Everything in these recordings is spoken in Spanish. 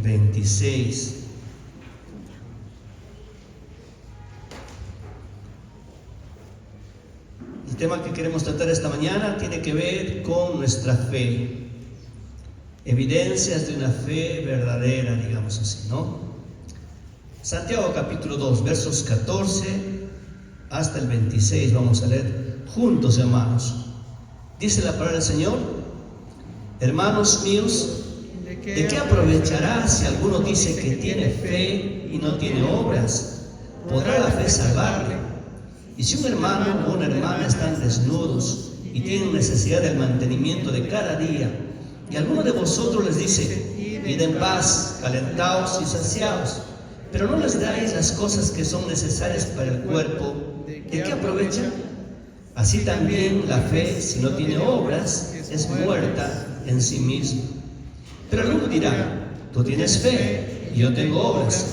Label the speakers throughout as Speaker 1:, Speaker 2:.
Speaker 1: 26. El tema que queremos tratar esta mañana tiene que ver con nuestra fe. Evidencias de una fe verdadera, digamos así, ¿no? Santiago capítulo 2, versos 14 hasta el 26. Vamos a leer juntos, hermanos. Dice la palabra del Señor: hermanos míos, ¿de qué aprovechará si alguno dice que tiene fe y no tiene obras? ¿Podrá la fe salvarle? Y si un hermano o una hermana están desnudos y tienen necesidad del mantenimiento de cada día, y alguno de vosotros les dice: id en paz, calentaos y saciaos, pero no les dais las cosas que son necesarias para el cuerpo, ¿de qué aprovecha? Así también la fe, si no tiene obras, es muerta en sí misma. Pero alguno dirá: tú tienes fe y yo tengo obras.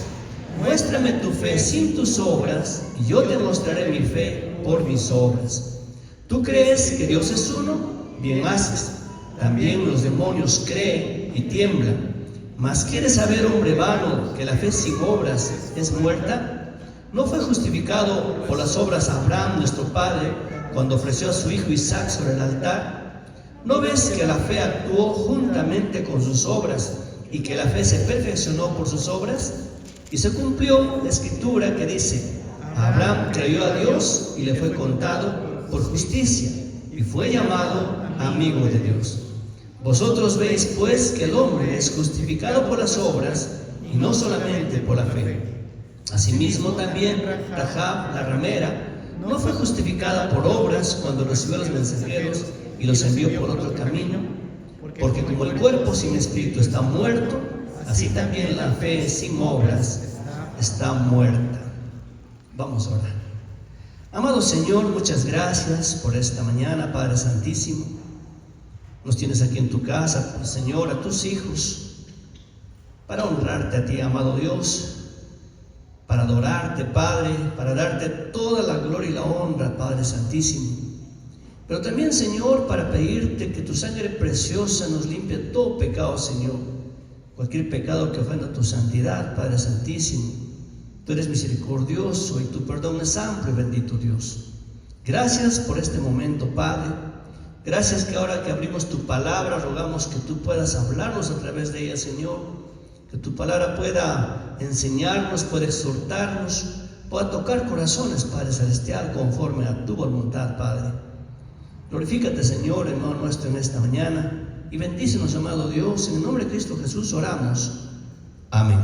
Speaker 1: Muéstrame tu fe sin tus obras, y yo te mostraré mi fe por mis obras. ¿Tú crees que Dios es uno? Bien haces. También los demonios creen y tiemblan. ¿Mas quieres saber, hombre vano, que la fe sin obras es muerta? ¿No fue justificado por las obras Abraham, nuestro padre, cuando ofreció a su hijo Isaac sobre el altar? ¿No ves que la fe actuó juntamente con sus obras y que la fe se perfeccionó por sus obras? Y se cumplió la escritura que dice: Abraham creyó a Dios y le fue contado por justicia, y fue llamado amigo de Dios. Vosotros veis pues que el hombre es justificado por las obras y no solamente por la fe. Asimismo también Rahab, la ramera, no fue justificada por obras cuando recibió a los mensajeros y los envió por otro camino, porque como el cuerpo sin espíritu está muerto, así también la fe sin obras está muerta. Vamos a orar. Amado Señor, muchas gracias por esta mañana, Padre Santísimo. Nos tienes aquí en tu casa, Señor, a tus hijos, para honrarte a ti, amado Dios, para adorarte, Padre, para darte toda la gloria y la honra, Padre Santísimo. Pero también, Señor, para pedirte que tu sangre preciosa nos limpie todo pecado, Señor. Cualquier pecado que ofenda a tu santidad, Padre Santísimo. Tú eres misericordioso y tu perdón es amplio, bendito Dios. Gracias por este momento, Padre. Gracias que ahora que abrimos tu palabra, rogamos que tú puedas hablarnos a través de ella, Señor. Que tu palabra pueda enseñarnos, pueda exhortarnos, pueda tocar corazones, Padre Celestial, conforme a tu voluntad, Padre. Glorifícate, Señor, hermano nuestro, en esta mañana, y bendícenos, amado Dios. En el nombre de Cristo Jesús oramos. Amén.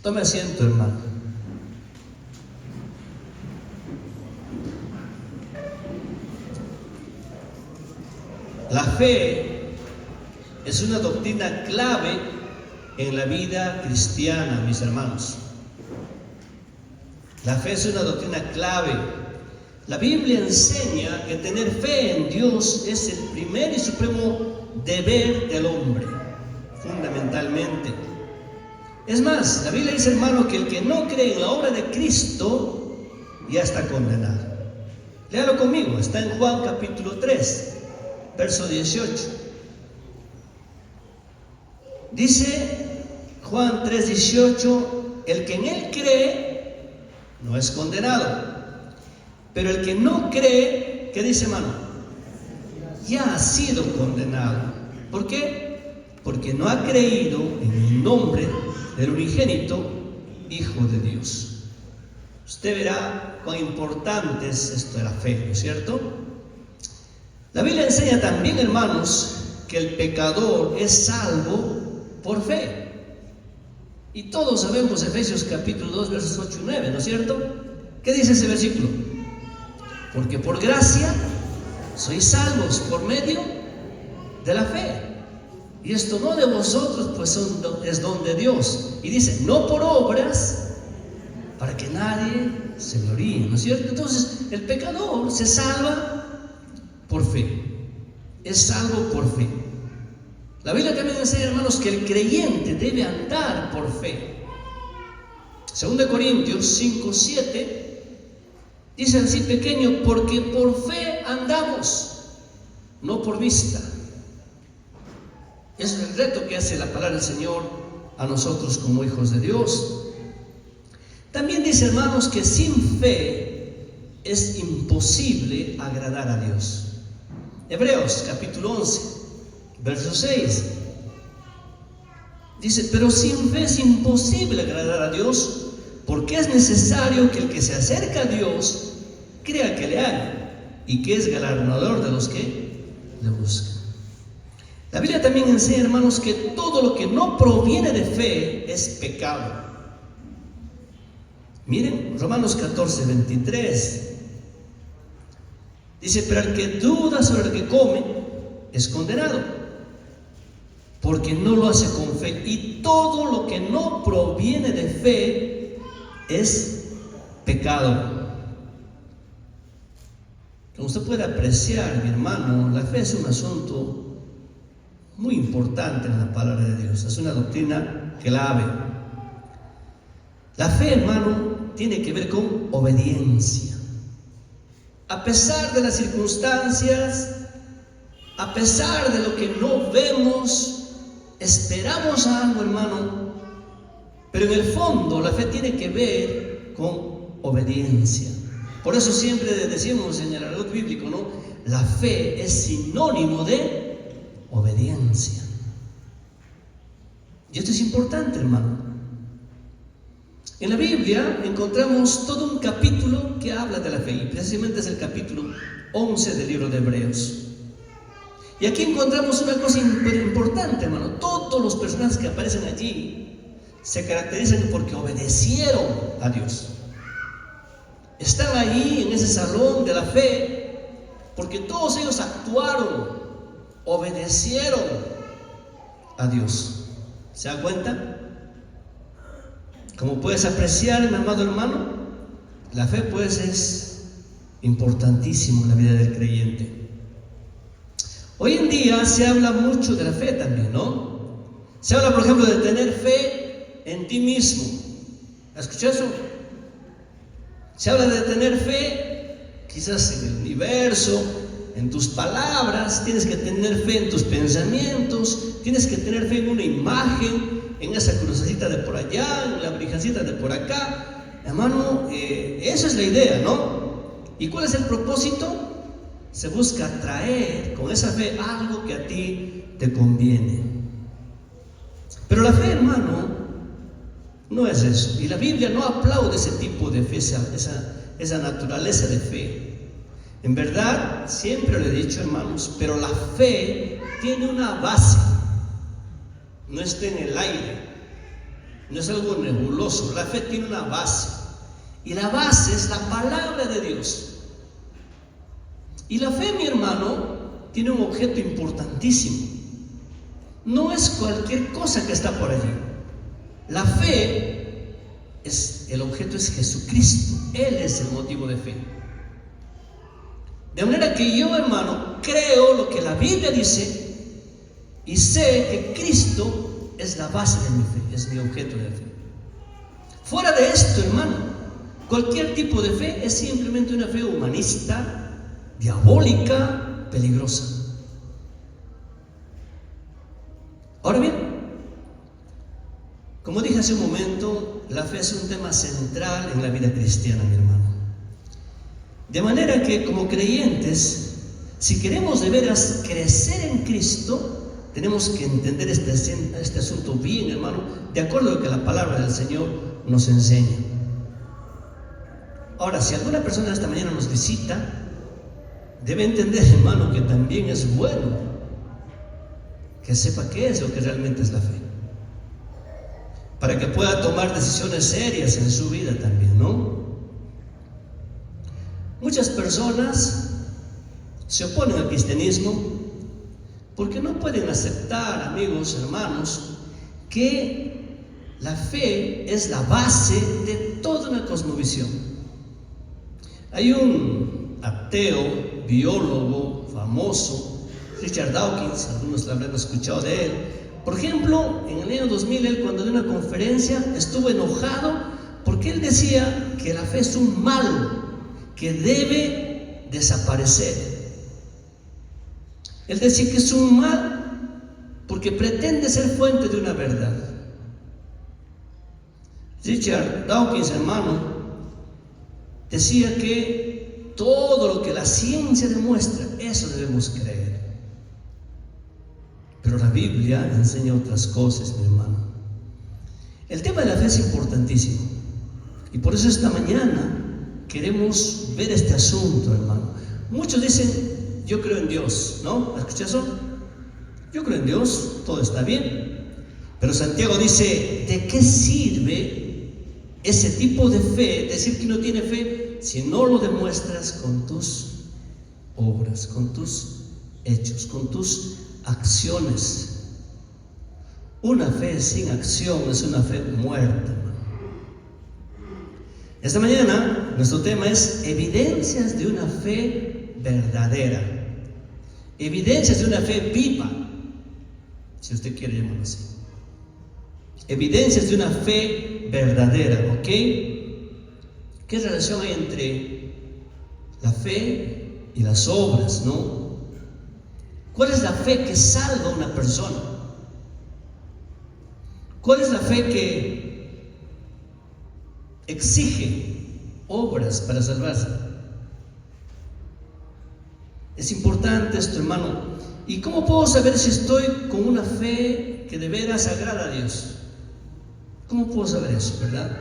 Speaker 1: Tome asiento, hermano. La fe es una doctrina clave en la vida cristiana, mis hermanos. La fe es una doctrina clave. La Biblia enseña que tener fe en Dios es el primer y supremo deber del hombre, fundamentalmente. Es más, la Biblia dice, hermano, que el que no cree en la obra de Cristo ya está condenado. Léalo conmigo, está en Juan capítulo 3, verso 18. Dice Juan 3:18, el que en él cree no es condenado, pero el que no cree, ¿qué dice, hermano? Ya ha sido condenado. ¿Por qué? Porque no ha creído en el nombre del unigénito Hijo de Dios. Usted verá cuán importante es esto de la fe, ¿no es cierto? La Biblia enseña también, hermanos, que el pecador es salvo por fe. Y todos sabemos Efesios capítulo 2, versos 8 y 9, ¿no es cierto? ¿Qué dice ese versículo? Porque por gracia sois salvos por medio de la fe. Y esto no de vosotros, pues es don de Dios. Y dice, no por obras, para que nadie se gloríe, ¿no es cierto? Entonces, el pecador se salva por fe. Es salvo por fe. La Biblia también enseña, hermanos, que el creyente debe andar por fe. 2 Corintios 5:7 dice así pequeño, porque por fe andamos, no por vista. Es el reto que hace la palabra del Señor a nosotros como hijos de Dios. También dice, hermanos, que sin fe es imposible agradar a Dios. Hebreos capítulo 11, verso 6. Dice, pero sin fe es imposible agradar a Dios, porque es necesario que el que se acerca a Dios crea que le hay y que es galardonador de los que le buscan. La Biblia también enseña, hermanos, que todo lo que no proviene de fe es pecado. Miren, Romanos 14, 23. Dice, pero el que duda sobre lo que come es condenado, porque no lo hace con fe. Y todo lo que no proviene de fe es pecado. Como usted puede apreciar, mi hermano, la fe es un asunto muy importante en la palabra de Dios. Es una doctrina clave. La fe, hermano, tiene que ver con obediencia. A pesar de las circunstancias, a pesar de lo que no vemos, esperamos algo, hermano, pero en el fondo la fe tiene que ver con obediencia. Por eso siempre decimos en el argot bíblico, ¿no? La fe es sinónimo de obediencia. Y esto es importante, hermano. En la Biblia encontramos todo un capítulo que habla de la fe, y precisamente es el capítulo 11 del libro de Hebreos. Y aquí encontramos una cosa importante, hermano. Todos los personajes que aparecen allí se caracterizan porque obedecieron a Dios. Están ahí en ese salón de la fe porque todos ellos actuaron, obedecieron a Dios. ¿Se da cuenta? Como puedes apreciar, mi amado hermano, la fe pues es importantísimo en la vida del creyente. Hoy en día se habla mucho de la fe también, ¿no? Se habla, por ejemplo, de tener fe en ti mismo. ¿Escuchas eso? Se habla de tener fe quizás en el universo, en tus palabras. Tienes que tener fe en tus pensamientos, tienes que tener fe en una imagen, en esa crucecita de por allá, en la virgencita de por acá. Hermano, esa es la idea, ¿no? ¿Y cuál es el propósito? Se busca traer con esa fe algo que a ti te conviene. Pero la fe, hermano, no es eso. Y la Biblia no aplaude ese tipo de fe, esa naturaleza de fe. En verdad, siempre lo he dicho, hermanos, pero la fe tiene una base. No está en el aire, no es algo nebuloso. La fe tiene una base, y la base es la palabra de Dios. Y la fe, mi hermano, tiene un objeto importantísimo. No es cualquier cosa que está por allí. La fe el objeto es Jesucristo. Él es el motivo de fe. De manera que yo, hermano, creo lo que la Biblia dice y sé que Cristo es la base de mi fe, es mi objeto de fe. Fuera de esto, hermano, cualquier tipo de fe es simplemente una fe humanista, diabólica, peligrosa. Ahora bien, como dije hace un momento, la fe es un tema central en la vida cristiana, mi hermano. De manera que como creyentes, si queremos de veras crecer en Cristo, tenemos que entender este asunto bien, hermano, de acuerdo a lo que la palabra del Señor nos enseña. Ahora, si alguna persona esta mañana nos visita, debe entender, hermano, que también es bueno que sepa qué es lo que realmente es la fe, para que pueda tomar decisiones serias en su vida también, ¿no? Muchas personas se oponen al cristianismo porque no pueden aceptar, amigos, hermanos, que la fe es la base de toda una cosmovisión. Hay un ateo, biólogo famoso, Richard Dawkins, algunos lo habrán escuchado de él. Por ejemplo, en el año 2000, él cuando dio una conferencia estuvo enojado porque él decía que la fe es un mal que debe desaparecer. Él decía que es un mal porque pretende ser fuente de una verdad. Richard Dawkins, hermano, decía que todo lo que la ciencia demuestra, eso debemos creer. Pero la Biblia enseña otras cosas, mi hermano. El tema de la fe es importantísimo. Y por eso esta mañana queremos ver este asunto, hermano. Muchos dicen, yo creo en Dios, ¿no? ¿Escuchas eso? Yo creo en Dios, todo está bien. Pero Santiago dice, ¿de qué sirve ese tipo de fe? Decir que no tiene fe si no lo demuestras con tus obras, con tus hechos, con tus acciones. Una fe sin acción es una fe muerta. Esta mañana nuestro tema es evidencias de una fe verdadera, evidencias de una fe viva, si usted quiere llamarlo así. Evidencias de una fe verdadera, ¿ok? ¿Qué relación hay entre la fe y las obras, no? ¿Cuál es la fe que salva a una persona? ¿Cuál es la fe que exige obras para salvarse? Es importante esto, hermano. ¿Y cómo puedo saber si estoy con una fe que de veras agrada a Dios? ¿Cómo puedo saber eso, verdad?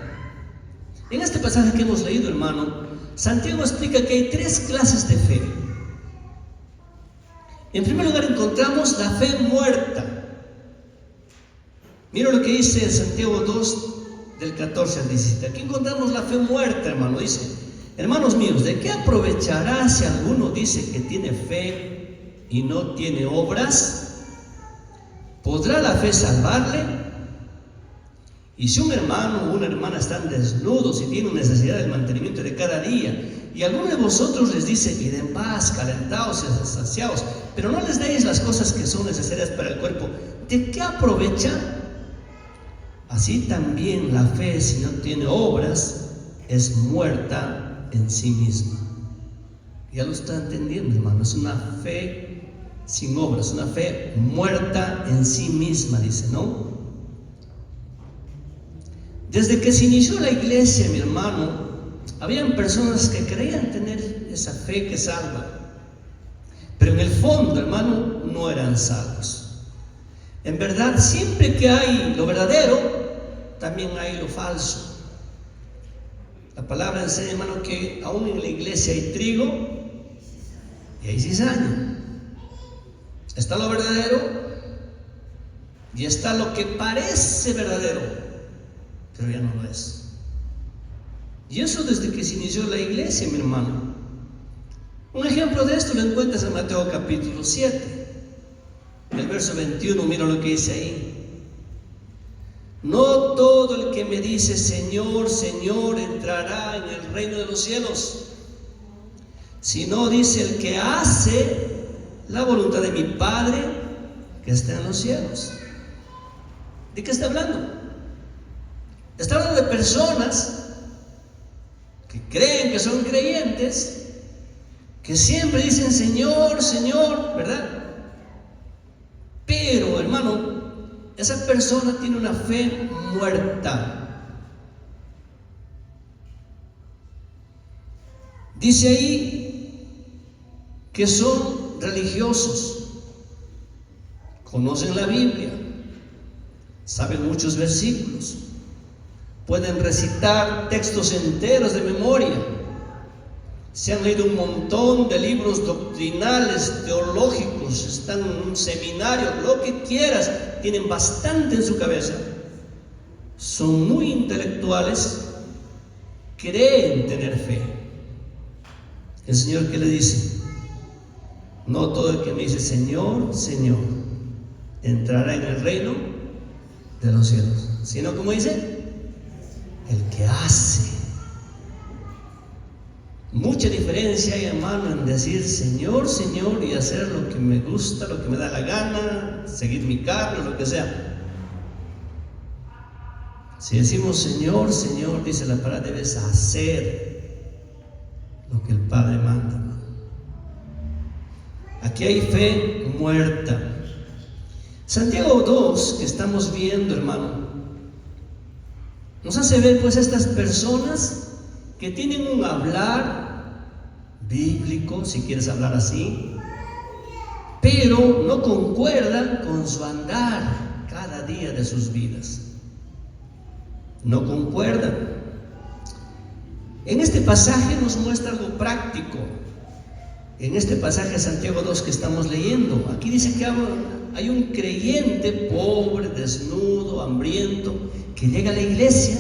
Speaker 1: En este pasaje que hemos leído, hermano, Santiago explica que hay tres clases de fe. En primer lugar encontramos la fe muerta. Mira lo que dice Santiago 2, del 14 al 17. Aquí encontramos la fe muerta, hermano. Dice, hermanos míos, ¿de qué aprovechará si alguno dice que tiene fe y no tiene obras? ¿Podrá la fe salvarle? Y si un hermano o una hermana están desnudos y tienen necesidad del mantenimiento de cada día, y alguno de vosotros les dice, id en paz, calentaos y saciaos, pero no les deis las cosas que son necesarias para el cuerpo, ¿de qué aprovecha? Así también la fe, si no tiene obras, es muerta en sí misma. Ya lo está entendiendo, hermano. Es una fe sin obras, una fe muerta en sí misma, dice, ¿no? Desde que se inició la iglesia, mi hermano, habían personas que creían tener esa fe que salva, pero en el fondo, hermano, no eran salvos. En verdad, siempre que hay lo verdadero, también hay lo falso. La palabra enseña, hermano, que aún en la iglesia hay trigo y hay cizaña. Está lo verdadero y está lo que parece verdadero, pero ya no lo es. Y eso desde que se inició la iglesia, mi hermano. Un ejemplo de esto lo encuentras en Mateo capítulo 7, en el verso 21, mira lo que dice ahí. No todo el que me dice Señor, Señor entrará en el reino de los cielos, sino dice el que hace la voluntad de mi Padre que está en los cielos. ¿De qué está hablando? Está hablando de personas que creen que son creyentes, que siempre dicen Señor, Señor, ¿verdad? Pero, hermano, esa persona tiene una fe muerta. Dice ahí que son religiosos, conocen la Biblia, saben muchos versículos, pueden recitar textos enteros de memoria, se han leído un montón de libros doctrinales, teológicos, están en un seminario, lo que quieras, tienen bastante en su cabeza, son muy intelectuales, creen tener fe. El Señor, ¿qué le dice? No todo el que me dice Señor, Señor entrará en el reino de los cielos, sino, como dice, el que hace. Mucha diferencia hay, hermano, en decir Señor, Señor y hacer lo que me gusta, lo que me da la gana, seguir mi carne, lo que sea. Si decimos Señor, Señor, dice la palabra, debes hacer lo que el Padre manda. Aquí hay fe muerta. Santiago 2, que estamos viendo, hermano, nos hace ver pues estas personas que tienen un hablar bíblico, si quieres hablar así, pero no concuerdan con su andar cada día de sus vidas. No concuerdan. En este pasaje nos muestra algo práctico. En este pasaje de Santiago 2 que estamos leyendo, aquí dice que hay un creyente pobre, desnudo, hambriento, que llega a la iglesia,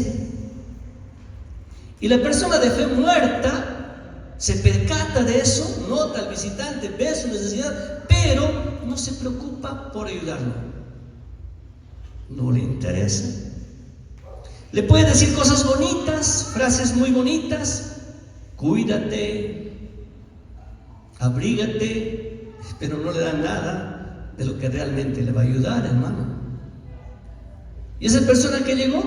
Speaker 1: y la persona de fe muerta se percata de eso, nota al visitante, ve su necesidad, pero no se preocupa por ayudarlo. No le interesa. Le puede decir cosas bonitas, frases muy bonitas: cuídate, abrígate, pero no le da nada de lo que realmente le va a ayudar, hermano. Y esa persona que llegó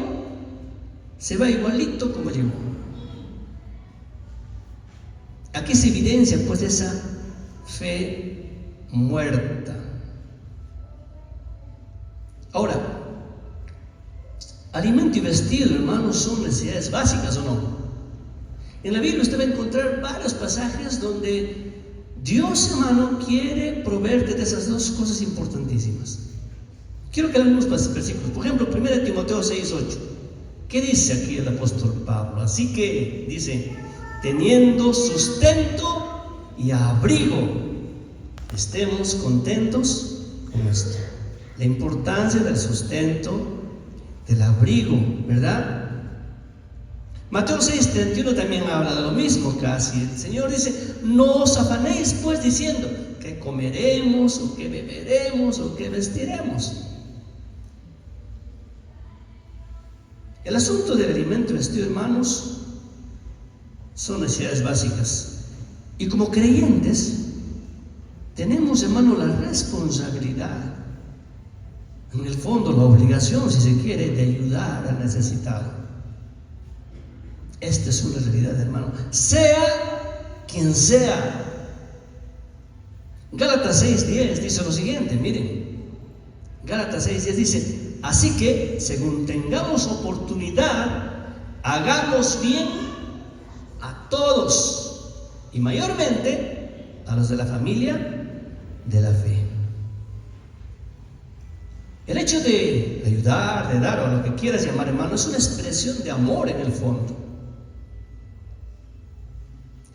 Speaker 1: se va igualito como llegó. Aquí se evidencia pues esa fe muerta. Ahora, alimento y vestido, hermanos, son necesidades básicas, ¿o no? En la Biblia usted va a encontrar varios pasajes donde Dios, hermano, quiere proveerte de esas dos cosas importantísimas. Quiero que leamos unos versículos. Por ejemplo, 1 Timoteo 6:8. ¿Qué dice aquí el apóstol Pablo? Así que dice: teniendo sustento y abrigo, estemos contentos con esto. La importancia del sustento, del abrigo, ¿verdad? Mateo 6:31 también habla de lo mismo casi. El Señor dice: no os afanéis pues diciendo que comeremos, o que beberemos, o que vestiremos. El asunto del alimento y vestido, hermanos, son necesidades básicas. Y como creyentes tenemos, hermano, la responsabilidad, en el fondo la obligación, si se quiere, de ayudar al necesitado. Esta es una realidad, hermano, sea quien sea. Gálatas 6:10 dice lo siguiente, miren. Gálatas 6:10 dice: así que, según tengamos oportunidad, hagamos bien a todos, y mayormente a los de la familia de la fe. El hecho de ayudar, de dar, o lo que quieras llamar, hermano, es una expresión de amor en el fondo.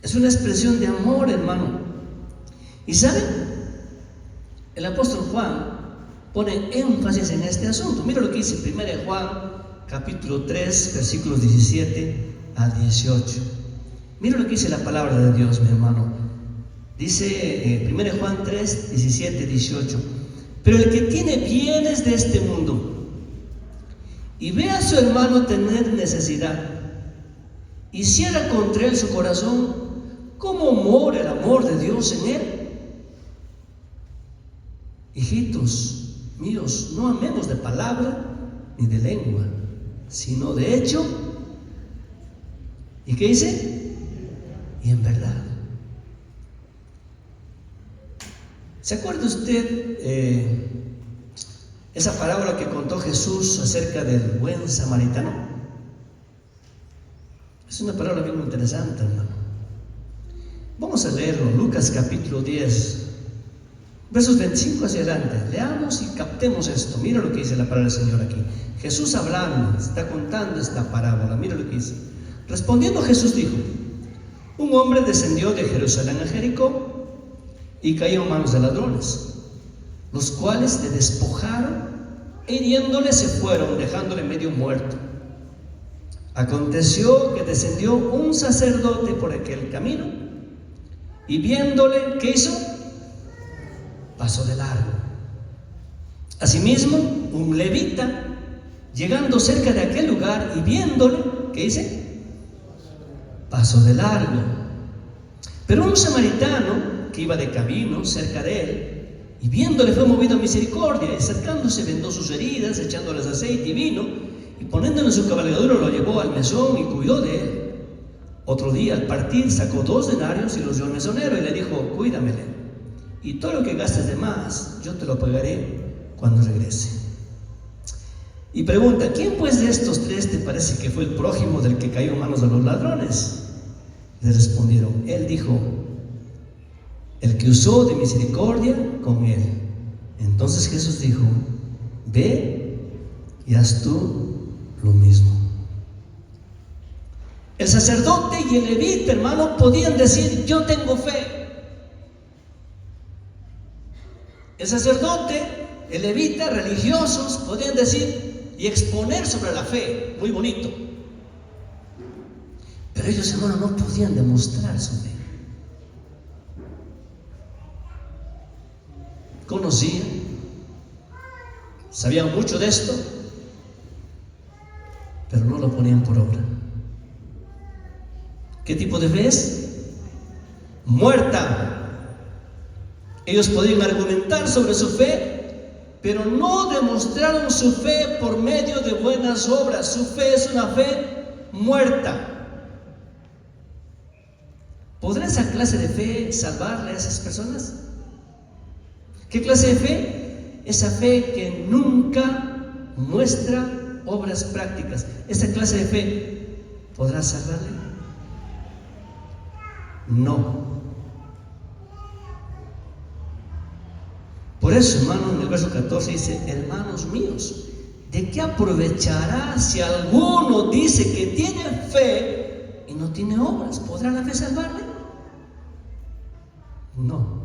Speaker 1: Es una expresión de amor, hermano. ¿Y saben? El apóstol Juan pone énfasis en este asunto. Mira lo que dice 1 Juan capítulo 3 versículos 17 al 18. Mira lo que dice la palabra de Dios, mi hermano. Dice 1 Juan 3, 17, 18: pero el que tiene bienes de este mundo y ve a su hermano tener necesidad y cierra contra él su corazón, ¿cómo mora el amor de Dios en él? Hijitos míos, no amemos de palabra ni de lengua, sino de hecho. ¿Y qué dice? Y en verdad. ¿Se acuerda usted esa parábola que contó Jesús acerca del buen samaritano? Es una parábola bien interesante, hermano. Vamos a leerlo, Lucas capítulo 10, versos 25 hacia adelante. Leamos y captemos esto. Mira lo que dice la palabra del Señor aquí. Jesús hablando, está contando esta parábola. Mira lo que dice. Respondiendo Jesús dijo: un hombre descendió de Jerusalén a Jericó y cayó en manos de ladrones, los cuales le despojaron e hiriéndole se fueron, dejándole medio muerto. Aconteció que descendió un sacerdote por aquel camino y viéndole, ¿qué hizo? Pasó de largo. Asimismo, un levita, llegando cerca de aquel lugar y viéndole, ¿qué dice? Pasó de largo. Pero un samaritano que iba de camino cerca de él, y viéndole fue movido a misericordia, y acercándose vendó sus heridas, echándoles aceite y vino, y poniéndole en su cabalgadura lo llevó al mesón y cuidó de él. Otro día al partir sacó 2 denarios y los dio al mesonero y le dijo: cuídamele, y todo lo que gastes de más yo te lo pagaré cuando regrese. Y pregunta: ¿quién pues de estos tres te parece que fue el prójimo del que cayó en manos de los ladrones? Le respondieron. Él dijo: el que usó de misericordia con él. Entonces Jesús dijo: ve y haz tú lo mismo. El sacerdote y el levita, hermano, podían decir: yo tengo fe. El sacerdote, el levita, religiosos, podían decir y exponer sobre la fe, muy bonito. Pero ellos, hermano, no podían demostrar su fe. Conocían, sabían mucho de esto, pero no lo ponían por obra. ¿Qué tipo de fe es? Muerta. Ellos podían argumentar sobre su fe, pero no demostraron su fe por medio de buenas obras. Su fe es una fe muerta. ¿Podrá esa clase de fe salvarle a esas personas? ¿Qué clase de fe? Esa fe que nunca muestra obras prácticas. ¿Esa clase de fe podrá salvarle? No. Por eso, hermano, en el verso 14 dice: hermanos míos, ¿de qué aprovechará si alguno dice que tiene fe y no tiene obras? ¿Podrá la fe salvarle? No.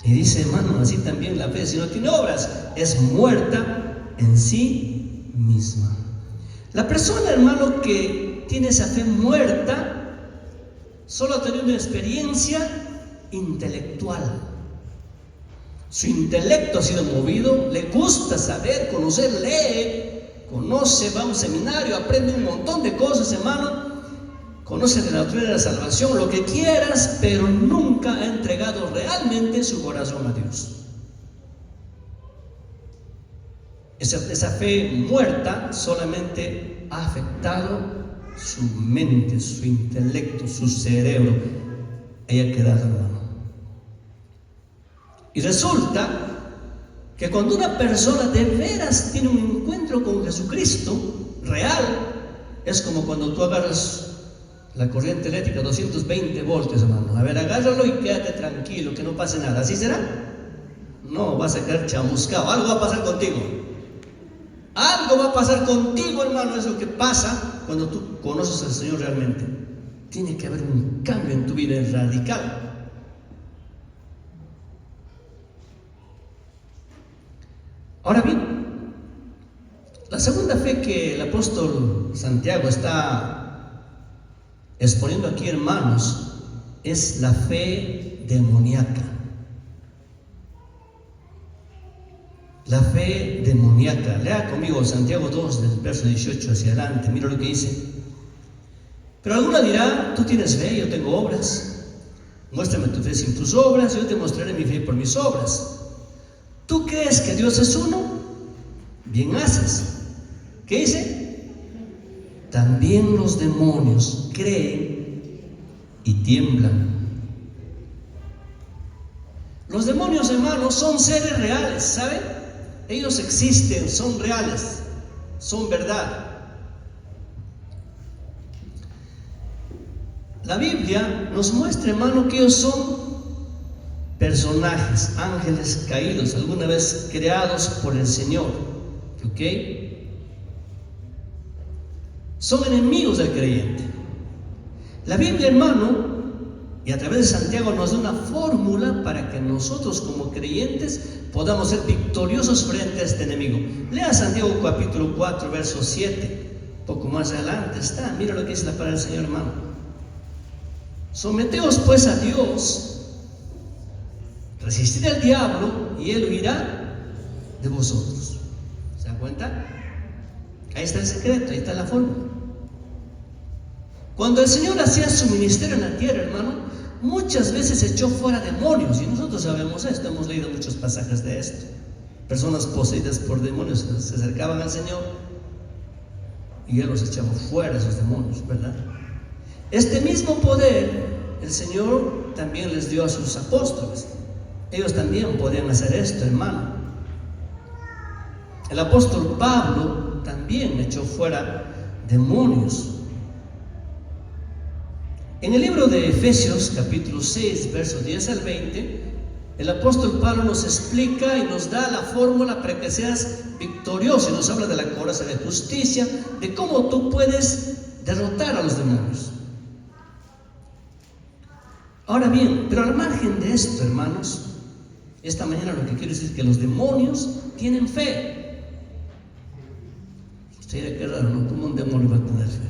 Speaker 1: Y dice, hermano, así también la fe, si no tiene obras, es muerta en sí misma. La persona, hermano, que tiene esa fe muerta, solo ha tenido una experiencia intelectual. Su intelecto ha sido movido, le gusta saber, conocer, lee, conoce, va a un seminario, aprende un montón de cosas, hermano. Conoce de la doctrina de la salvación, lo que quieras, pero nunca ha entregado realmente su corazón a Dios. Esa fe muerta solamente ha afectado su mente, su intelecto, su cerebro. Ahí ha quedado, hermano. Y resulta que cuando una persona de veras tiene un encuentro con Jesucristo real, es como cuando tú agarras la corriente eléctrica, 220 voltios, hermano. A ver, agárralo y quédate tranquilo, que no pase nada. ¿Así será? No, vas a quedar chamuscado. Algo va a pasar contigo. Algo va a pasar contigo, hermano. Es lo que pasa cuando tú conoces al Señor realmente. Tiene que haber un cambio en tu vida radical. Ahora bien, la segunda fe que el apóstol Santiago está exponiendo aquí, hermanos, es la fe demoníaca. La fe demoníaca. Lea conmigo Santiago 2, del verso 18 hacia adelante. Mira lo que dice. Pero alguna dirá: tú tienes fe, yo tengo obras. Muéstrame tu fe sin tus obras, yo te mostraré mi fe por mis obras. ¿Tú crees que Dios es uno? Bien haces. ¿Qué dice? También los demonios creen y tiemblan. Los demonios, hermanos, son seres reales, ¿saben? Ellos existen, son reales, son verdad. La Biblia nos muestra, hermano, que ellos son personajes, ángeles caídos, alguna vez creados por el Señor, ¿ok? Son enemigos del creyente. La Biblia, hermano, y a través de Santiago nos da una fórmula para que nosotros como creyentes podamos ser victoriosos frente a este enemigo. Lea Santiago capítulo 4, verso 7, poco más adelante está. Mira lo que dice la palabra del Señor, hermano. Someteos pues a Dios, resistid al diablo y él huirá de vosotros. ¿Se dan cuenta? Ahí está el secreto, ahí está la fórmula. Cuando el Señor hacía su ministerio en la tierra, hermano, muchas veces echó fuera demonios, y nosotros sabemos esto, hemos leído muchos pasajes de esto. Personas poseídas por demonios se acercaban al Señor y Él los echaba fuera, esos demonios, ¿verdad? Este mismo poder el Señor también les dio a sus apóstoles. Ellos también podían hacer esto, hermano. El apóstol Pablo también echó fuera demonios. En el libro de Efesios, capítulo 6, versos 10 al 20, el apóstol Pablo nos explica y nos da la fórmula para que seas victorioso, y nos habla de la coraza de justicia, de cómo tú puedes derrotar a los demonios. Ahora bien, pero al margen de esto, hermanos, esta mañana lo que quiero decir es que los demonios tienen fe. Usted dirá, qué raro, ¿no? ¿Cómo un demonio va a tener fe?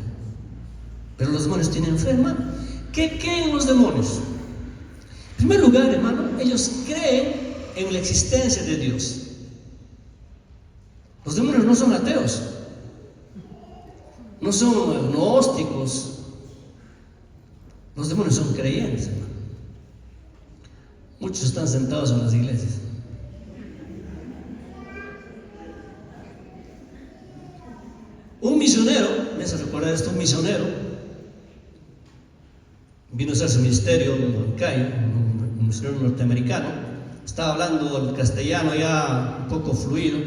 Speaker 1: Pero los demonios tienen fe, hermano. ¿Qué creen los demonios? En primer lugar, hermano, ellos creen en la existencia de Dios. Los demonios no son ateos, no son agnósticos. Los demonios son creyentes, hermano. Muchos están sentados en las iglesias. Un misionero, me hace recordar esto, un misionero vino a hacer su ministerio en Cayo, un misionero norteamericano. Estaba hablando el castellano ya un poco fluido,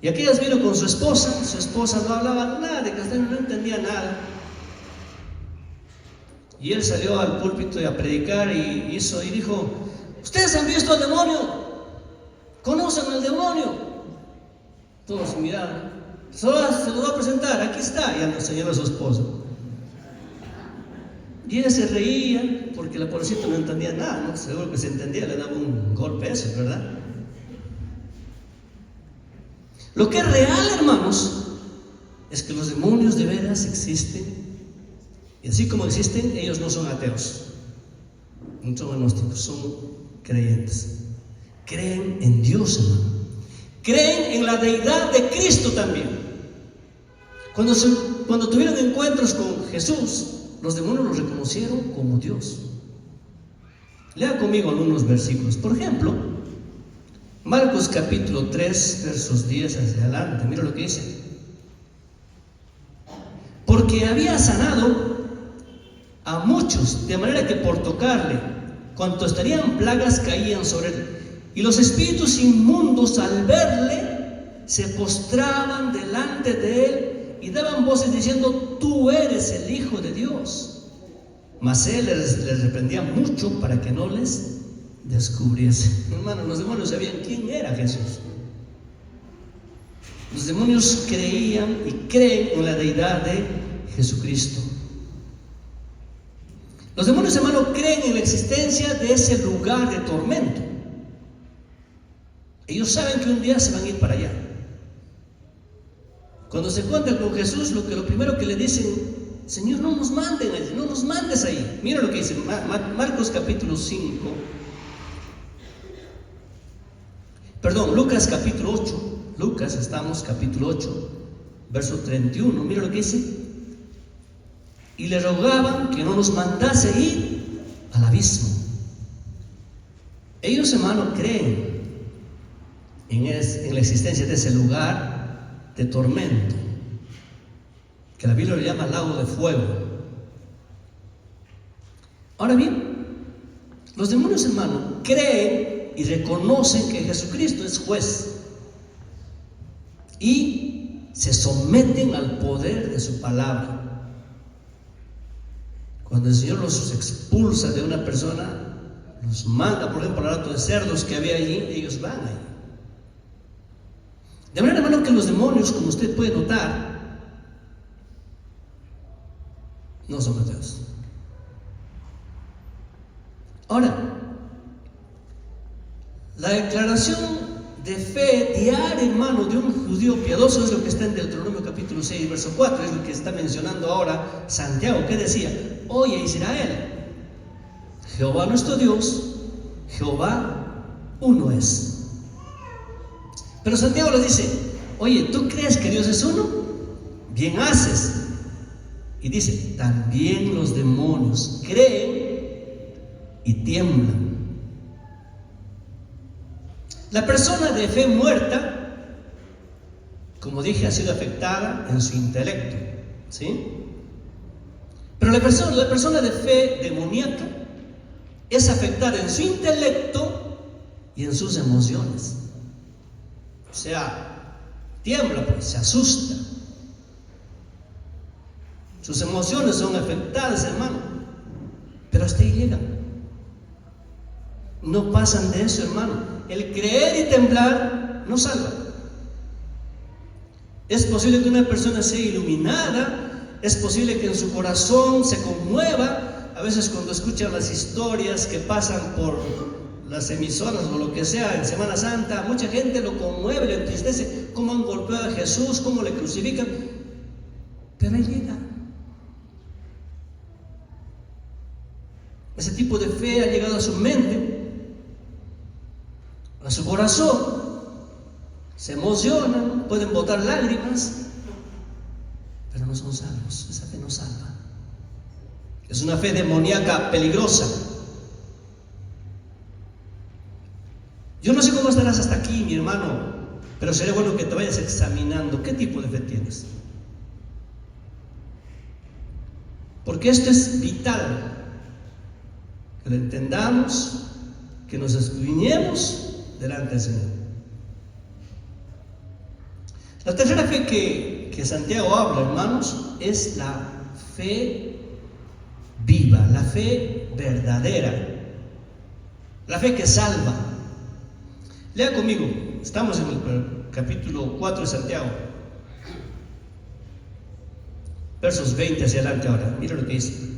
Speaker 1: y aquellas vino con su esposa no hablaba nada de castellano, no entendía nada, y él salió al púlpito a predicar y dijo: ¿ustedes han visto al demonio? ¿Conocen al demonio? Todos miraron. Se lo va a presentar, aquí está, y le enseñó a su esposa. Y ella se reía porque la pobrecita no entendía nada, ¿no? Seguro que se entendía, le daba un golpe a eso, ¿verdad? Lo que es real, hermanos, es que los demonios de veras existen, y así como existen, ellos no son ateos, no son agnósticos, son creyentes. Creen en Dios, hermano. Creen en la deidad de Cristo también. Cuando tuvieron encuentros con Jesús, los demonios los reconocieron como Dios. Lea conmigo algunos versículos. Por ejemplo, Marcos capítulo 3, versos 10 hacia adelante. Mira lo que dice. Porque había sanado a muchos, de manera que por tocarle, cuanto estarían plagas caían sobre él. Y los espíritus inmundos, al verle, se postraban delante de él y daban voces diciendo: tú eres el Hijo de Dios. Mas él les reprendía mucho para que no les descubriese. Hermanos, los demonios sabían quién era Jesús. Los demonios creían y creen en la deidad de Jesucristo. Los demonios, hermanos, creen en la existencia de ese lugar de tormento. Ellos saben que un día se van a ir para allá. Cuando se encuentran con Jesús, lo primero que le dicen: Señor, no nos mandes ahí. Mira lo que dice Marcos capítulo 5. Perdón, Lucas capítulo 8. Lucas, estamos capítulo 8, verso 31. Mira lo que dice. Y le rogaban que no nos mandase ir al abismo. Ellos, hermano, creen en la existencia de ese lugar de tormento, que la Biblia lo llama lago de fuego. Ahora bien, los demonios, hermano, creen y reconocen que Jesucristo es juez y se someten al poder de su palabra. Cuando el Señor los expulsa de una persona, los manda, por ejemplo, al hato de cerdos que había allí, ellos van ahí. De manera, hermano, que los demonios, como usted puede notar, no son ateos. Ahora, la declaración de fe diaria, hermano, de un judío piadoso es lo que está en Deuteronomio capítulo 6, verso 4, es lo que está mencionando ahora Santiago, que decía: oye Israel, Jehová nuestro Dios, Jehová uno es. Pero Santiago le dice: oye, ¿tú crees que Dios es uno? Bien haces. Y dice: también los demonios creen y tiemblan. La persona de fe muerta, como dije, ha sido afectada en su intelecto, ¿sí? Pero la persona de fe demoníaca es afectada en su intelecto y en sus emociones. O sea, tiembla, pues, se asusta. Sus emociones son afectadas, hermano, pero hasta ahí llegan. No pasan de eso, hermano. El creer y temblar no salva. Es posible que una persona sea iluminada, es posible que en su corazón se conmueva. A veces cuando escuchan las historias que pasan por las emisoras o lo que sea en Semana Santa, mucha gente lo conmueve, le entristece, cómo han golpeado a Jesús, cómo le crucifican, pero ahí llega. Ese tipo de fe ha llegado a su mente, a su corazón, se emocionan, pueden botar lágrimas, pero no son salvos. Esa fe no salva. Es una fe demoníaca peligrosa. Yo no sé cómo estarás hasta aquí, mi hermano, pero sería bueno que te vayas examinando qué tipo de fe tienes. Porque esto es vital, que lo entendamos, que nos escudriñemos delante del Señor. La tercera fe que Santiago habla, hermanos, es la fe viva, la fe verdadera, la fe que salva. Lea conmigo, estamos en el capítulo 4 de Santiago, versos 20 hacia adelante ahora. Mira lo que dice.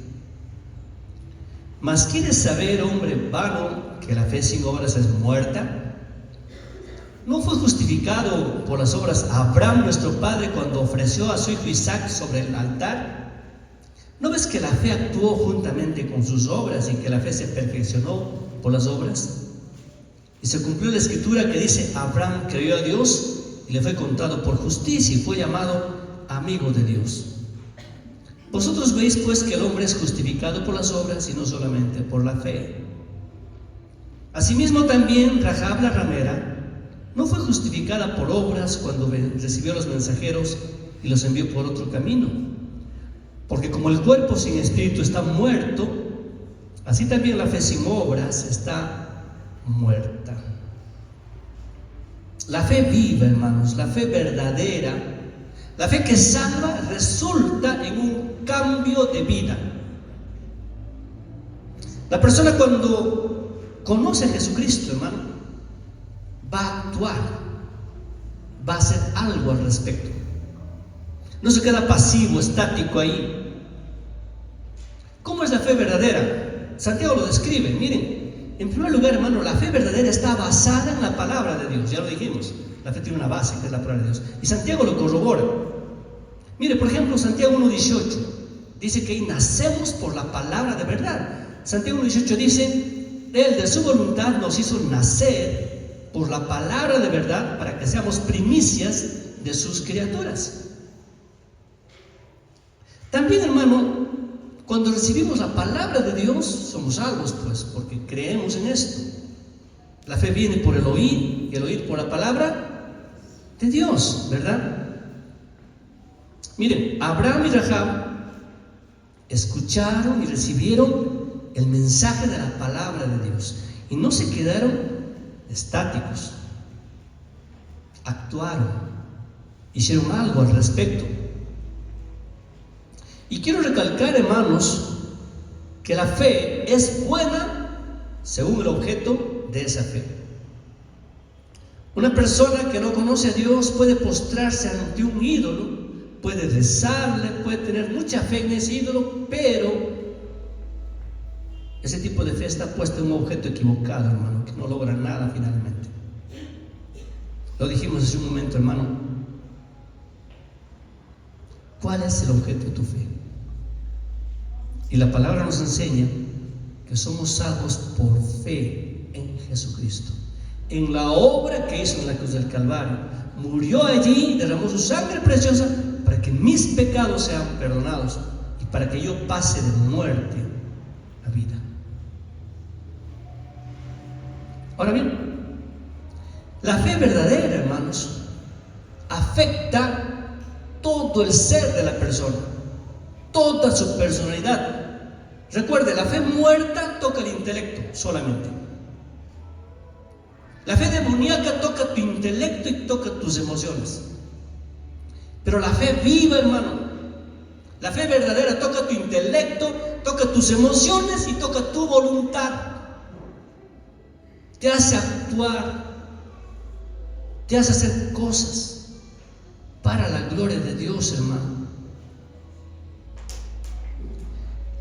Speaker 1: Mas ¿quieres saber, hombre vano, que la fe sin obras es muerta? ¿No fue justificado por las obras Abraham nuestro padre cuando ofreció a su hijo Isaac sobre el altar? ¿No ves que la fe actuó juntamente con sus obras y que la fe se perfeccionó por las obras? Y se cumplió la escritura que dice: Abraham creyó a Dios y le fue contado por justicia y fue llamado amigo de Dios. Vosotros veis pues que el hombre es justificado por las obras y no solamente por la fe. Asimismo también Rahab la ramera no fue justificada por obras cuando recibió a los mensajeros y los envió por otro camino. Porque como el cuerpo sin espíritu está muerto, así también la fe sin obras está muerta. La fe viva, hermanos, la fe verdadera, la fe que salva, resulta en un cambio de vida. La persona cuando conoce a Jesucristo, hermano, va a actuar, va a hacer algo al respecto. No se queda pasivo, estático ahí. ¿Cómo es la fe verdadera? Santiago lo describe. Miren, en primer lugar, hermano, la fe verdadera está basada en la palabra de Dios. Ya lo dijimos, la fe tiene una base que es la palabra de Dios. Y Santiago lo corrobora. Mire, por ejemplo, Santiago 1:18 dice que nacemos por la palabra de verdad. Santiago 1:18 dice: Él de su voluntad nos hizo nacer por la palabra de verdad para que seamos primicias de sus criaturas. También, hermano, cuando recibimos la palabra de Dios, somos salvos, pues, porque creemos en esto. La fe viene por el oír, y el oír por la palabra de Dios, ¿verdad? Miren, Abraham y Rahab escucharon y recibieron el mensaje de la palabra de Dios y no se quedaron estáticos, actuaron, hicieron algo al respecto. Y quiero recalcar, hermanos, que la fe es buena según el objeto de esa fe. Una persona que no conoce a Dios puede postrarse ante un ídolo, puede rezarle, puede tener mucha fe en ese ídolo, pero ese tipo de fe está puesta en un objeto equivocado, hermano, que no logra nada finalmente. Lo dijimos hace un momento, hermano. ¿Cuál es el objeto de tu fe? Y la palabra nos enseña que somos salvos por fe en Jesucristo, en la obra que hizo en la cruz del Calvario. Murió allí y derramó su sangre preciosa para que mis pecados sean perdonados y para que yo pase de muerte a vida. Ahora bien, la fe verdadera, hermanos, afecta todo el ser de la persona, toda su personalidad. Recuerde, la fe muerta toca el intelecto solamente. La fe demoníaca toca tu intelecto y toca tus emociones. Pero la fe viva, hermano, la fe verdadera toca tu intelecto, toca tus emociones y toca tu voluntad. Te hace actuar, te hace hacer cosas para la gloria de Dios, hermano.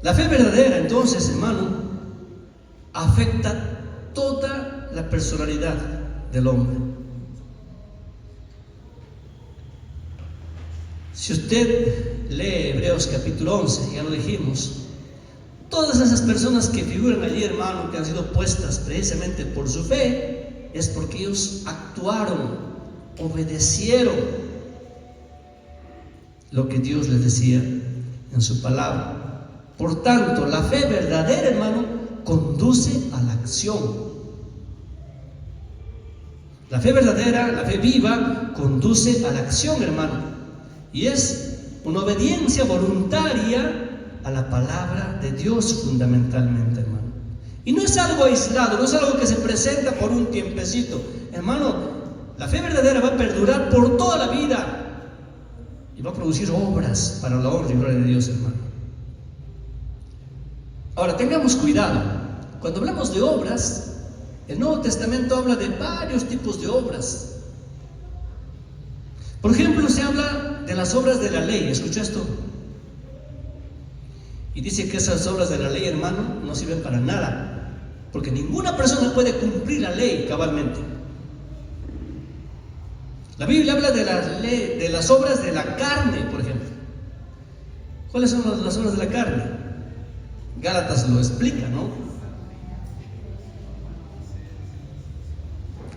Speaker 1: La fe verdadera, entonces, hermano, afecta toda la personalidad del hombre. Si usted lee Hebreos capítulo 11, ya lo dijimos, todas esas personas que figuran allí, hermano, que han sido puestas precisamente por su fe, es porque ellos actuaron, obedecieron lo que Dios les decía en su palabra. Por tanto, la fe verdadera, hermano, conduce a la acción. La fe verdadera, la fe viva, conduce a la acción, hermano. Y es una obediencia voluntaria a la palabra de Dios fundamentalmente, hermano. Y no es algo aislado, no es algo que se presenta por un tiempecito. Hermano, la fe verdadera va a perdurar por toda la vida y va a producir obras para la honra y gloria de Dios, hermano. Ahora, tengamos cuidado. Cuando hablamos de obras, el Nuevo Testamento habla de varios tipos de obras. Por ejemplo, se habla de las obras de la ley. ¿Escucha esto? Y dice que esas obras de la ley, hermano, no sirven para nada, porque ninguna persona puede cumplir la ley cabalmente. La Biblia habla de las obras de la carne, por ejemplo. ¿Cuáles son las obras de la carne? Gálatas lo explica, ¿no?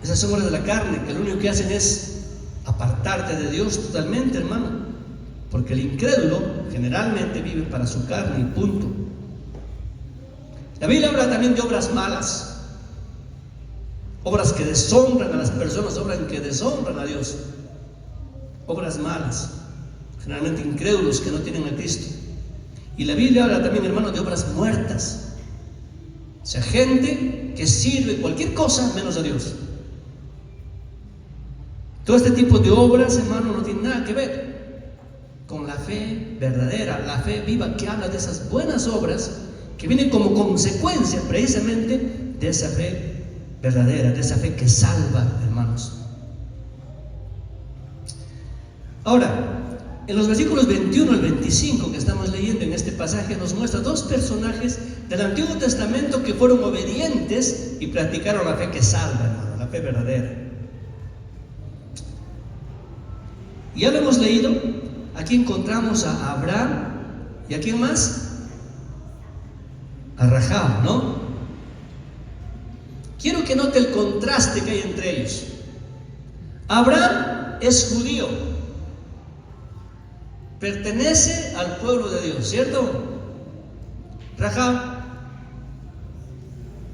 Speaker 1: Esas obras de la carne que lo único que hacen es apartarte de Dios totalmente, hermano, porque el incrédulo generalmente vive para su carne y punto. La Biblia habla también de obras malas, obras que deshonran a las personas, obras que deshonran a Dios, obras malas, generalmente incrédulos que no tienen a Cristo. Y la Biblia habla también, hermano, de obras muertas, o sea, gente que sirve cualquier cosa menos a Dios. Todo este tipo de obras, hermano, no tiene nada que ver con la fe verdadera, la fe viva, que habla de esas buenas obras que vienen como consecuencia precisamente de esa fe verdadera, de esa fe que salva, hermanos. Ahora, en los versículos 21 al 25 que estamos leyendo en este pasaje, nos muestra dos personajes del Antiguo Testamento que fueron obedientes y practicaron la fe que salva, hermano, la fe verdadera. Ya lo hemos leído. Aquí encontramos a Abraham y ¿a quién más? A Rahab, ¿no? Quiero que note el contraste que hay entre ellos. Abraham es judío, pertenece al pueblo de Dios, ¿cierto? Rahab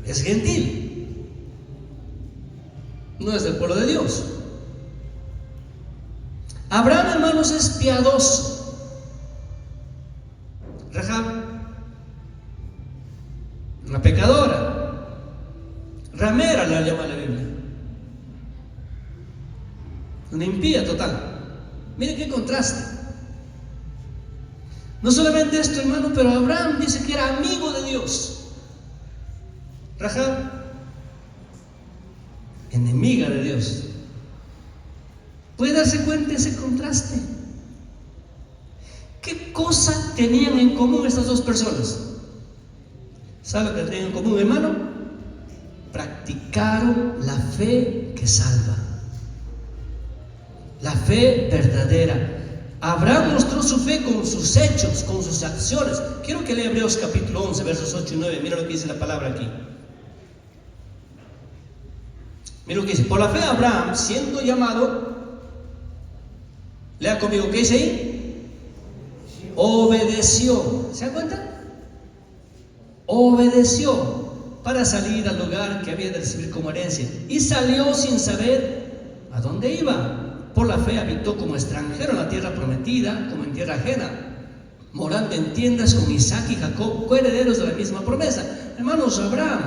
Speaker 1: es gentil, no es del pueblo de Dios. Abraham, hermanos, es piadoso. Rahab, una pecadora, ramera la llama la Biblia, una impía total. Miren qué contraste. No solamente esto, hermano, pero Abraham dice que era amigo de Dios. Rahab, enemiga de Dios. ¿Puede darse cuenta de ese contraste? ¿Qué cosa tenían en común estas dos personas? ¿Sabe lo que tenían en común, hermano? Practicaron la fe que salva, la fe verdadera. Abraham mostró su fe con sus hechos, con sus acciones. Quiero que lea Hebreos capítulo 11, versos 8 y 9. Mira lo que dice la palabra aquí. Mira lo que dice. Por la fe Abraham, siendo llamado, lea conmigo, ¿qué dice ahí? Obedeció. ¿Se dan cuenta? Obedeció para salir al lugar que había de recibir como herencia. Y salió sin saber a dónde iba. Por la fe habitó como extranjero en la tierra prometida, como en tierra ajena, morando en tiendas con Isaac y Jacob, coherederos de la misma promesa. Hermanos, Abraham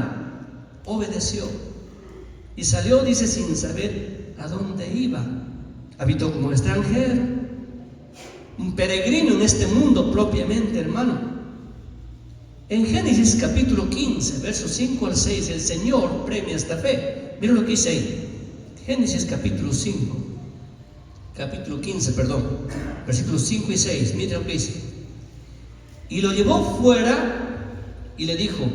Speaker 1: obedeció y salió, dice, sin saber a dónde iba. Habitó como extranjero un peregrino en este mundo propiamente, hermano. En Génesis capítulo 15, versos 5 al 6, el Señor premia esta fe. Mira lo que dice ahí. Génesis capítulo 15, versículos 5 y 6. Mira lo que dice. Y lo llevó fuera y le dijo: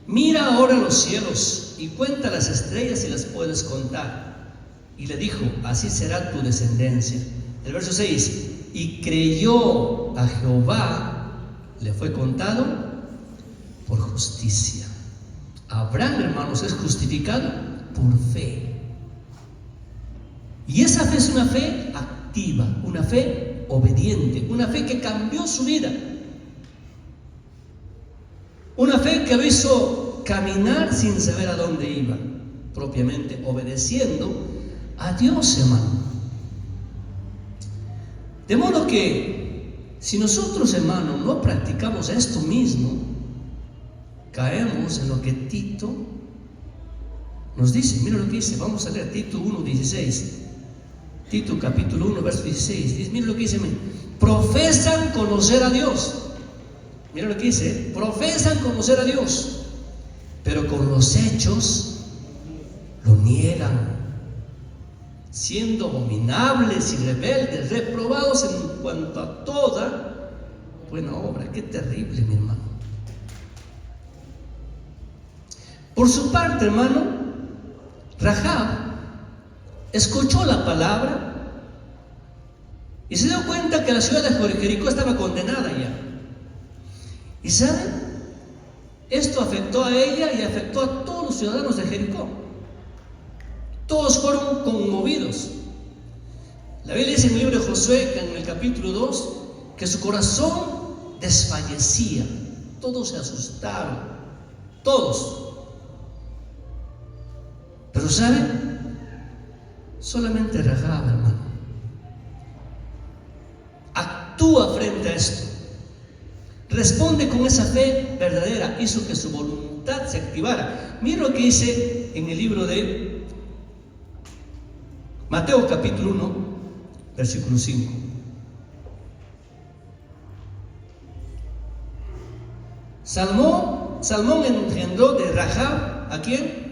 Speaker 1: mira ahora los cielos y cuenta las estrellas si las puedes contar. Y le dijo: así será tu descendencia. El verso 6. Y creyó a Jehová, le fue contado por justicia. Abraham, hermanos, es justificado por fe. Y esa fe es una fe activa, una fe obediente, una fe que cambió su vida. Una fe que lo hizo caminar sin saber a dónde iba, propiamente obedeciendo a Dios, hermano. De modo que si nosotros, hermano, no practicamos esto mismo, caemos en lo que Tito nos dice. Mira lo que dice. Vamos a leer Tito 1:16. Tito capítulo 1, verso 16. Dice, mira lo que dice. Profesan conocer a Dios. Mira lo que dice. Profesan conocer a Dios, pero con los hechos lo niegan, siendo abominables y rebeldes, reprobados en cuanto a toda buena obra. Qué terrible, mi hermano. Por su parte, hermano, Rahab escuchó la palabra y se dio cuenta que la ciudad de Jericó estaba condenada ya. ¿Y saben? Esto afectó a ella y afectó a todos los ciudadanos de Jericó. Todos fueron conmovidos. La Biblia dice en el libro de Josué, en el capítulo 2, que su corazón desfallecía. Todos se asustaron. Todos. Pero ¿saben? Solamente Rahab, hermano, actúa frente a esto. Responde con esa fe verdadera. Hizo que su voluntad se activara. Mira lo que dice en el libro de Mateo capítulo 1, versículo 5. Salmón engendró de Rahab, ¿a quién?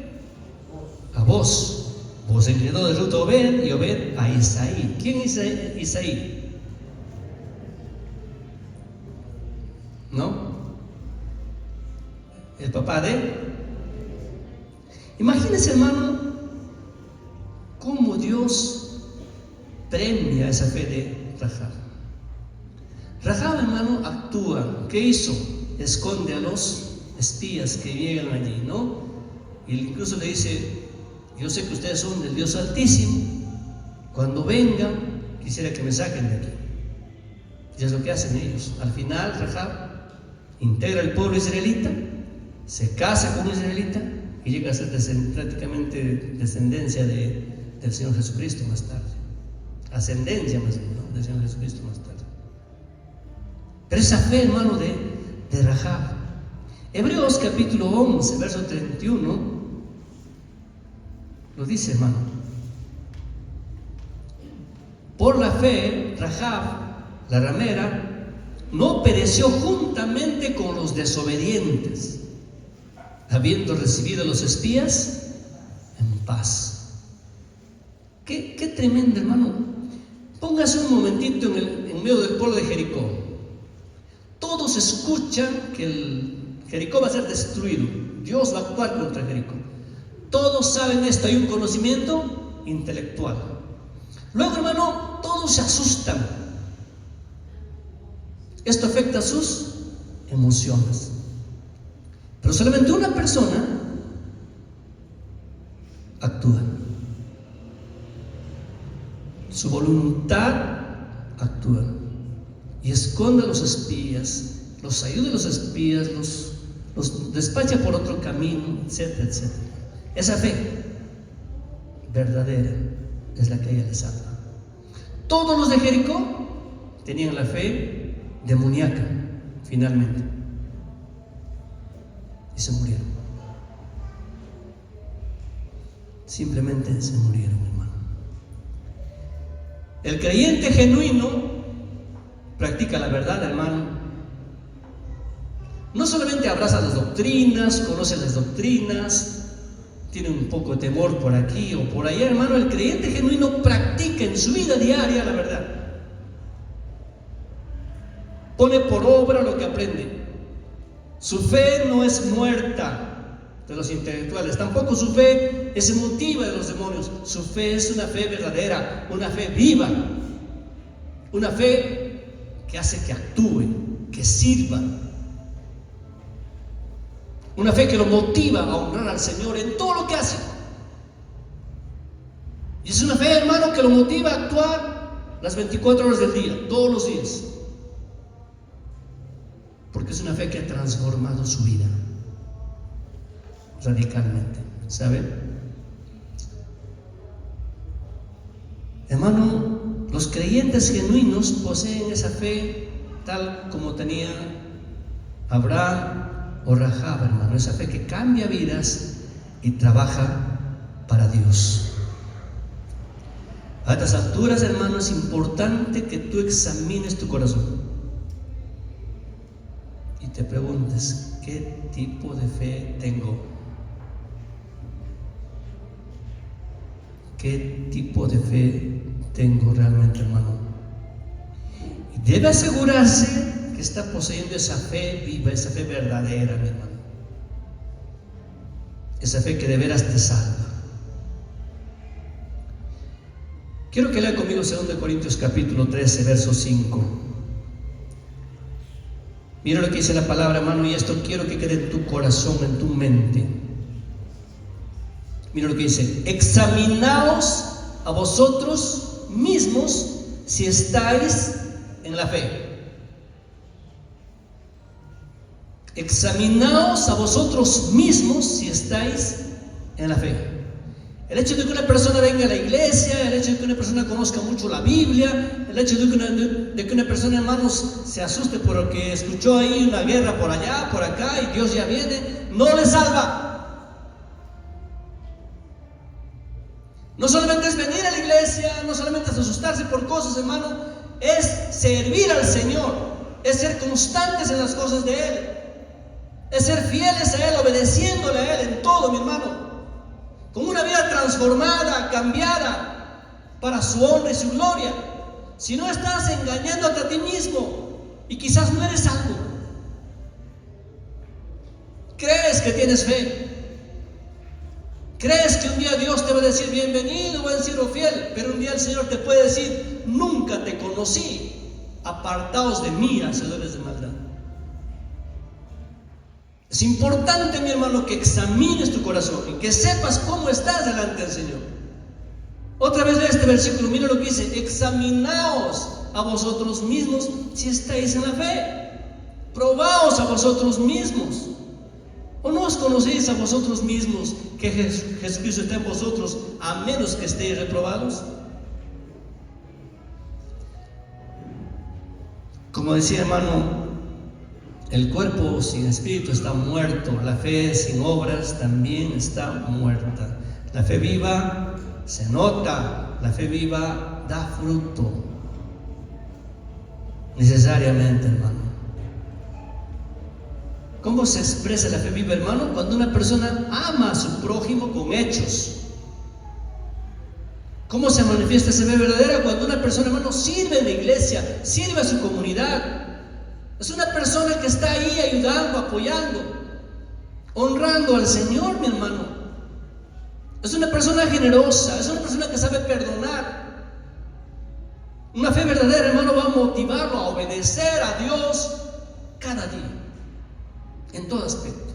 Speaker 1: A Boz. Boz engendró de Ruth a Obed, y Obed a Isaí. ¿Quién es Isaí? ¿No? El papá de. Imagínense, hermano, cómo Dios premia esa fe de Rahab. Rahab, hermano, actúa. ¿Qué hizo? Esconde a los espías que llegan allí, ¿no? Y incluso le dice: yo sé que ustedes son del Dios Altísimo. Cuando vengan, quisiera que me saquen de aquí. Y es lo que hacen ellos. Al final, Rahab integra el pueblo israelita, se casa con un israelita y llega a ser prácticamente descendencia del Señor Jesucristo más tarde. Ascendencia más bien, ¿no? Del Señor Jesucristo más tarde. Pero esa fe, hermano, de Rahab. Hebreos capítulo 11, verso 31, lo dice, hermano. Por la fe, Rahab, la ramera, no pereció juntamente con los desobedientes, habiendo recibido a los espías en paz. Qué tremendo, hermano. Póngase un momentito en medio del pueblo de Jericó. Todos escuchan que el Jericó va a ser destruido. Dios va a actuar contra Jericó. Todos saben esto, hay un conocimiento intelectual. Luego, hermano, todos se asustan. Esto afecta a sus emociones. Pero solamente una persona actúa. Su voluntad actúa. Y esconde a los espías, los ayuda a los espías, los despacha por otro camino, etcétera, etcétera. Esa fe verdadera es la que ella les salva. Todos los de Jericó tenían la fe demoníaca, finalmente, y se murieron. Simplemente se murieron, hermano. El creyente genuino practica la verdad, hermano. No solamente abraza las doctrinas, conoce las doctrinas, tiene un poco de temor por aquí o por allá, hermano. El creyente genuino practica en su vida diaria la verdad. Pone por obra lo que aprende. Su fe no es muerta de los intelectuales, tampoco su fe es emotiva de los demonios. Su fe es una fe verdadera, una fe viva, una fe que hace que actúe, que sirva, una fe que lo motiva a honrar al Señor en todo lo que hace. Y es una fe, hermano, que lo motiva a actuar las 24 horas del día, todos los días, porque es una fe que ha transformado su vida radicalmente, ¿sabe? Hermano, los creyentes genuinos poseen esa fe tal como tenía Abraham o Rahab, hermano, esa fe que cambia vidas y trabaja para Dios. A estas alturas, hermano, es importante que tú examines tu corazón y te preguntes: ¿qué tipo de fe tengo? ¿Qué tipo de fe tengo realmente, hermano? Y debe asegurarse que está poseyendo esa fe viva, esa fe verdadera, mi hermano. Esa fe que de veras te salva. Quiero que lea conmigo 2 Corintios capítulo 13, verso 5. Mira lo que dice la palabra, hermano, y esto quiero que quede en tu corazón, en tu mente. Mira lo que dice: examinaos a vosotros mismos si estáis en la fe. Examinaos a vosotros mismos si estáis en la fe. El hecho de que una persona venga a la iglesia, el hecho de que una persona conozca mucho la Biblia, el hecho de que una persona, hermanos, se asuste porque escuchó ahí una guerra por allá, por acá, y Dios ya viene, no le salva. No solamente es venir a la iglesia, no solamente es asustarse por cosas, hermano, es servir al Señor, es ser constantes en las cosas de Él, es ser fieles a Él, obedeciéndole a Él en todo, mi hermano, con una vida transformada, cambiada, para su honra y su gloria. Si no, estás engañándote a ti mismo y quizás no eres algo. Crees que tienes fe, crees que un día Dios te va a decir: bienvenido, buen siervo fiel, pero un día el Señor te puede decir: nunca te conocí, apartaos de mí, hacedores de maldad. Es importante, mi hermano, que examines tu corazón y que sepas cómo estás delante del Señor. Otra vez lee este versículo, mira lo que dice: examinaos a vosotros mismos si estáis en la fe. Probaos a vosotros mismos. ¿O no os conocéis a vosotros mismos que Jesucristo está en vosotros, a menos que estéis reprobados? Como decía, hermano, el cuerpo sin espíritu está muerto. La fe sin obras también está muerta. La fe viva se nota, la fe viva da fruto, necesariamente, hermano. ¿Cómo se expresa la fe viva, hermano? Cuando una persona ama a su prójimo con hechos. ¿Cómo se manifiesta esa fe verdadera? Cuando una persona, hermano, sirve en la iglesia, sirve a su comunidad. Es una persona que está ahí ayudando, apoyando, honrando al Señor, mi hermano. Es una persona generosa, es una persona que sabe perdonar. Una fe verdadera, hermano, va a motivarlo a obedecer a Dios cada día, en todo aspecto.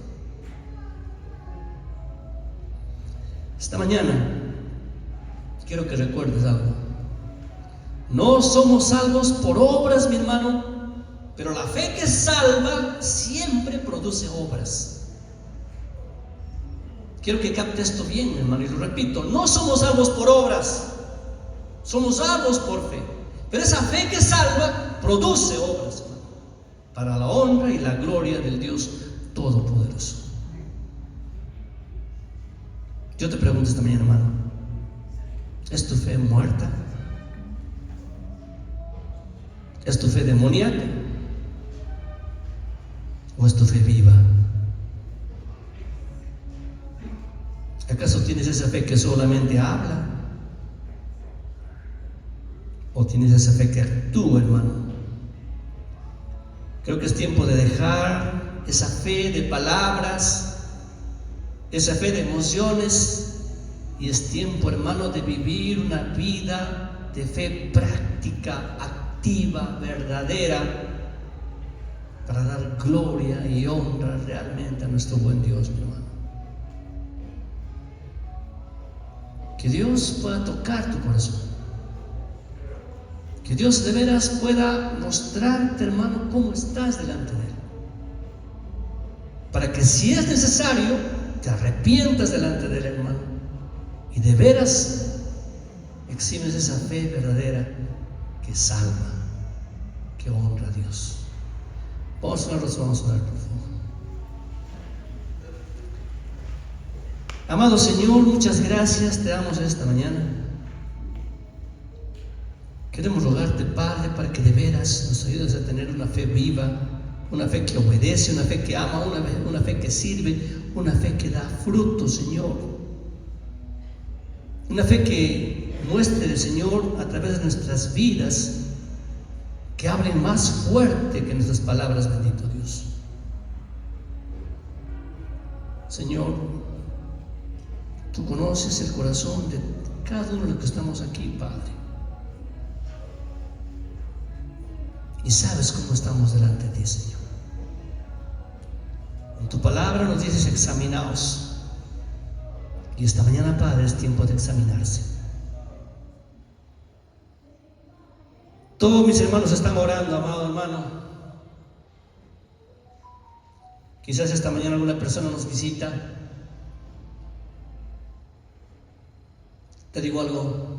Speaker 1: Esta mañana quiero que recuerdes algo. No somos salvos por obras, mi hermano, pero la fe que salva siempre produce obras. Quiero que capte esto bien, hermano, y lo repito: no somos salvos por obras, somos salvos por fe. Pero esa fe que salva produce obras, hermano, para la honra y la gloria del Dios Todopoderoso. Yo te pregunto esta mañana, hermano: ¿es tu fe muerta? ¿Es tu fe demoníaca o es tu fe viva? ¿Acaso tienes esa fe que solamente habla? ¿O tienes esa fe que actúa, hermano? Creo que es tiempo de dejar esa fe de palabras, esa fe de emociones, y es tiempo, hermano, de vivir una vida de fe práctica, activa, verdadera, para dar gloria y honra realmente a nuestro buen Dios, mi hermano. Que Dios pueda tocar tu corazón. Que Dios de veras pueda mostrarte, hermano, cómo estás delante de Él. Para que si es necesario, te arrepientas delante de Él, hermano. Y de veras exhimes esa fe verdadera que salva, que honra a Dios. Vamos a orar, por favor. Amado Señor, muchas gracias te damos esta mañana. Queremos rogarte, Padre, para que de veras nos ayudes a tener una fe viva, una fe que obedece, una fe que ama, una fe que sirve, una fe que da fruto, Señor. Una fe que muestre, Señor, a través de nuestras vidas, que hablen más fuerte que nuestras palabras, bendito Dios. Señor, tú conoces el corazón de cada uno de los que estamos aquí, Padre. Y sabes cómo estamos delante de ti, Señor. En tu palabra nos dices: examinaos. Y esta mañana, Padre, es tiempo de examinarse. Todos mis hermanos están orando, amado hermano. Quizás esta mañana alguna persona nos visita. Te digo algo.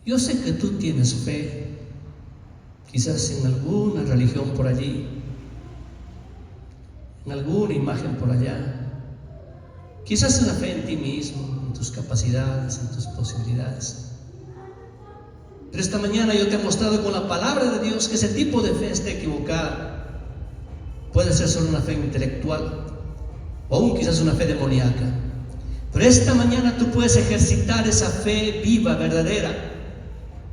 Speaker 1: Yo sé que tú tienes fe, quizás en alguna religión por allí, en alguna imagen por allá, quizás en la fe en ti mismo, en tus capacidades, en tus posibilidades. Pero esta mañana yo te he mostrado con la palabra de Dios que ese tipo de fe está equivocada. Puede ser solo una fe intelectual, o aún quizás una fe demoníaca. Pero esta mañana tú puedes ejercitar esa fe viva, verdadera.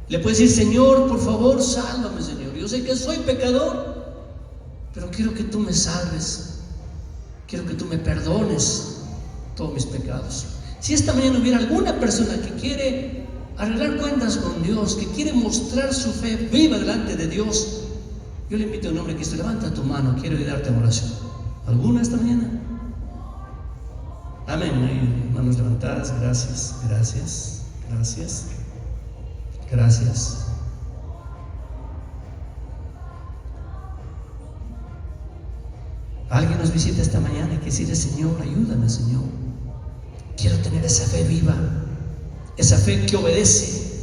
Speaker 1: Le puedes decir: Señor, por favor, sálvame, Señor. Yo sé que soy pecador, pero quiero que tú me salves. Quiero que tú me perdones todos mis pecados. Si esta mañana hubiera alguna persona que quiere arreglar cuentas con Dios, que quiere mostrar su fe viva delante de Dios, yo le invito en nombre de Cristo: levanta tu mano, quiero ayudarte en oración. ¿Alguna esta mañana? Amén. Hay manos levantadas. Gracias, gracias, gracias, gracias. Alguien nos visita esta mañana y que decirle: Señor, ayúdame, Señor. Quiero tener esa fe viva, esa fe que obedece,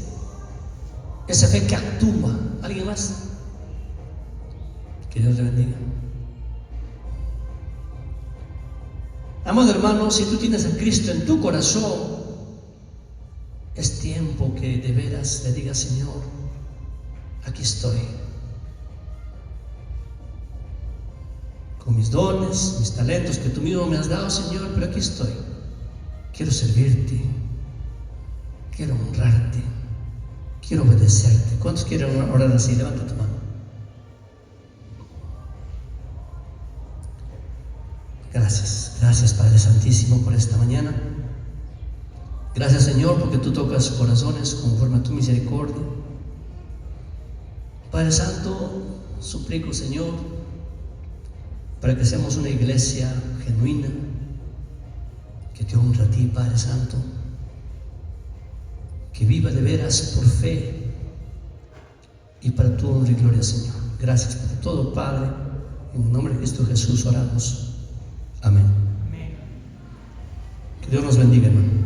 Speaker 1: esa fe que actúa. ¿Alguien más? Que Dios le bendiga. Amado hermano, si tú tienes a Cristo en tu corazón, es tiempo que de veras le digas: Señor, aquí estoy, con mis dones, mis talentos que tú mismo me has dado, Señor, pero aquí estoy. Quiero servirte, quiero honrarte, quiero obedecerte. ¿Cuántos quieren orar así? Levanta tu mano. Gracias, gracias Padre Santísimo por esta mañana. Gracias, Señor, porque tú tocas corazones conforme a tu misericordia. Padre Santo, suplico, Señor, para que seamos una iglesia genuina, que te honra a ti, Padre Santo, que viva de veras por fe y para tu honra y gloria, Señor. Gracias por todo, Padre. En el nombre de Cristo Jesús oramos. Amén. Que Dios nos bendiga, hermano.